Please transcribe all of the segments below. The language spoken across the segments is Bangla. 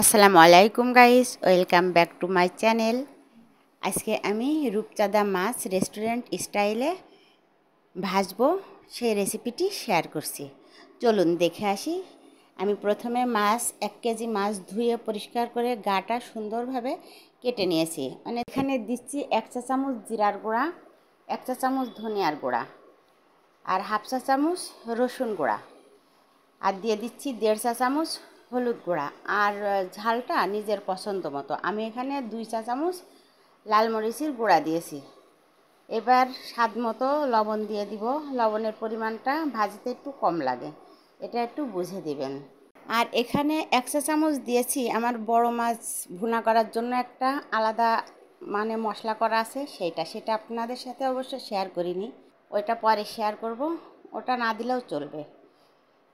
আসসালামু আলাইকুম guys, welcome back to my channel. আজকে আমি রূপচাঁদা মাছ রেস্টুরেন্ট স্টাইলে ভাজবো সেই রেসিপিটি শেয়ার করছি। চলুন দেখে আসি। আমি প্রথমে 1 কেজি মাছ ধুয়ে পরিষ্কার করে গাটা সুন্দরভাবে কেটে নিয়েছি। মানে এখানে দিচ্ছি 1 চা চামচ জিরার গুঁড়া, 1 চা চামচ ধনিয়ার গুঁড়া আর 1/2 চা চামচ রসুন গুঁড়া, আর দিয়ে দিচ্ছি 1.5 চা চামচ হলুদ গুঁড়া। আর ঝালটা নিজের পছন্দ মতো। আমি এখানে 2 চা চামচ লাল মরিচের গুঁড়া দিয়েছি। এবার স্বাদ মতো লবণ দিয়ে দিব। লবণের পরিমাণটা ভাজিতে একটু কম লাগে, এটা একটু বুঝে দিবেন। আর এখানে 1 চা চামচ দিয়েছি আমার বড় মাছ ভুনা করার জন্য একটা আলাদা মশলা করা আছে, সেটা আপনাদের সাথে অবশ্য শেয়ার করিনি, ওইটা পরে শেয়ার করব, ওটা না দিলেও চলবে।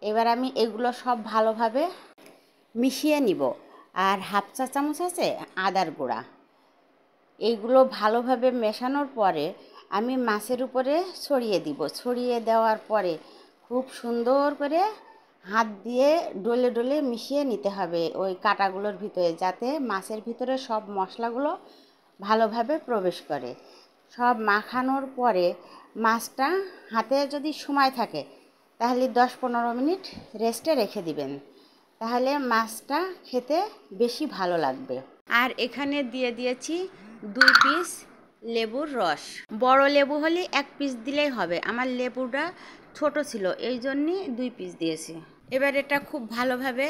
এবার আমি এগুলো সব ভালোভাবে মিশিয়ে নিব। আর 1/2 চা চামচ আছে আদার গুঁড়া। এইগুলো ভালোভাবে মেশানোর পরে আমি মাছের উপরে ছড়িয়ে দিব। ছড়িয়ে দেওয়ার পরে খুব সুন্দর করে হাত দিয়ে ডলে ডলে মিশিয়ে নিতে হবে ওই কাঁটাগুলোর ভিতরে, যাতে মাছের ভিতরে সব মশলাগুলো ভালোভাবে প্রবেশ করে। সব মাখানোর পরে মাছটা হাতে যদি সময় থাকে তাহলে 10-15 মিনিট রেস্টে রেখে দিবেন, তাহলে মাছটা খেতে বেশি ভালো লাগবে। আর এখানে দিয়ে দিয়েছি 2 পিস লেবুর রস। বড় লেবু হলে 1 পিস দিলেই হবে, আমার লেবুটা ছোট ছিল এই জন্যই 2 পিস দিয়েছি। এবার এটা খুব ভালোভাবে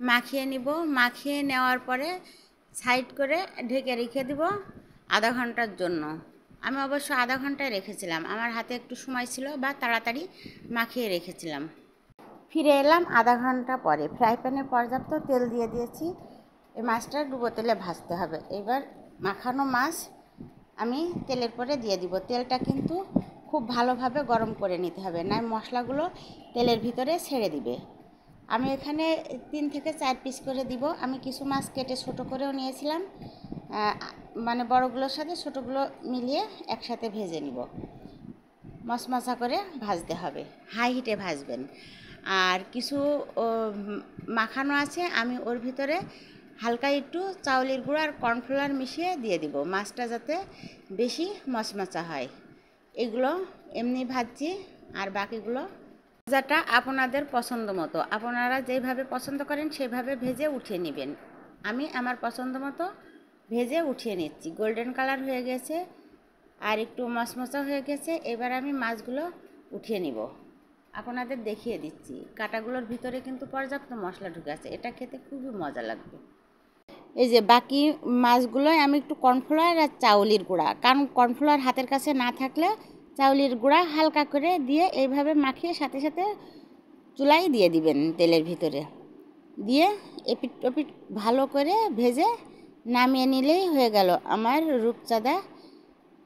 মাখিয়ে নিব। মাখিয়ে নেওয়ার পরে সাইড করে ঢেকে রেখে দিব আধা ঘন্টার জন্য। আমি অবশ্য আধা ঘন্টায় রেখেছিলাম, আমার হাতে একটু সময় ছিল বা তাড়াতাড়ি মাখিয়ে রেখেছিলাম। ফিরে এলাম আধা ঘন্টা পরে। ফ্রাই প্যানে পর্যাপ্ত তেল দিয়ে দিয়েছি। এই মাছটা ডুবো তেলে ভাজতে হবে। এবার মাখানো মাছ আমি তেলের পরে দিয়ে দিব। তেলটা কিন্তু খুব ভালোভাবে গরম করে নিতে হবে, নয় মশলাগুলো তেলের ভিতরে ছেড়ে দিবে। আমি এখানে 3 থেকে 4 পিস করে দিব। আমি কিছু মাছ কেটে ছোটো করেও নিয়েছিলাম, বড়গুলোর সাথে ছোটোগুলো মিলিয়ে একসাথে ভেজে নিব। মশমশা করে ভাজতে হবে, হাই হিটে ভাজবেন। আর কিছু মাখানো আছে, আমি ওর ভিতরে হালকা একটু চাউলের গুঁড়ো আর কর্নফ্লাওয়ার মিশিয়ে দিয়ে দিব, মাছটা যাতে বেশি মচমচা হয়। এগুলো এমনি ভাজছি, আর বাকিগুলো ভাজাটা আপনাদের পছন্দ মতো, আপনারা যেভাবে পছন্দ করেন সেভাবে ভেজে উঠিয়ে নেবেন। আমি আমার পছন্দ মতো ভেজে উঠিয়ে নিচ্ছি। গোল্ডেন কালার হয়ে গেছে আর একটু মচমচা হয়ে গেছে। এবার আমি মাছগুলো উঠিয়ে নিব, আপনাদের দেখিয়ে দিচ্ছি। কাঁটাগুলোর ভিতরে কিন্তু পর্যাপ্ত মশলা ঢুকে আছে, এটা খেতে খুবই মজা লাগবে। এই যে বাকি মাছগুলোয় আমি একটু কর্নফ্লাওয়ার আর চাউলের গুঁড়া, কারণ কর্নফ্লাওয়ার হাতের কাছে না থাকলে চাউলের গুঁড়া হালকা করে দিয়ে এইভাবে মাখিয়ে সাথে সাথে চুলায় দিয়ে দিবেন তেলের ভিতরে, দিয়ে এপিট ওপিট ভালো করে ভেজে নামিয়ে নিলেই হয়ে গেল আমার রূপচাঁদা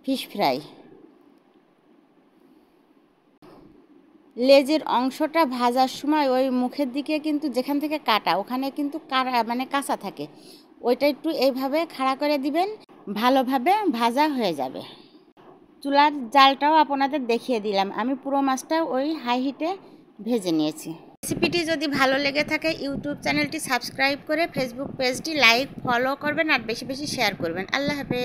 ফিশ ফ্রাই। লেজের অংশটা ভাজার সময় ওই মুখের দিকে কিন্তু যেখান থেকে কাটা, ওখানে কিন্তু কাঁচা থাকে, ওইটা একটু এইভাবে খাড়া করে দিবেন, ভালোভাবে ভাজা হয়ে যাবে। চুলার জালটাও আপনাদের দেখিয়ে দিলাম। আমি পুরো মাছটা ওই হাই হিটে ভেজে নিয়েছি। রেসিপিটি যদি ভালো লেগে থাকে ইউটিউব চ্যানেলটি সাবস্ক্রাইব করে ফেসবুক পেজটি লাইক ফলো করবেন আর বেশি বেশি শেয়ার করবেন। আল্লাহ হাফেজ।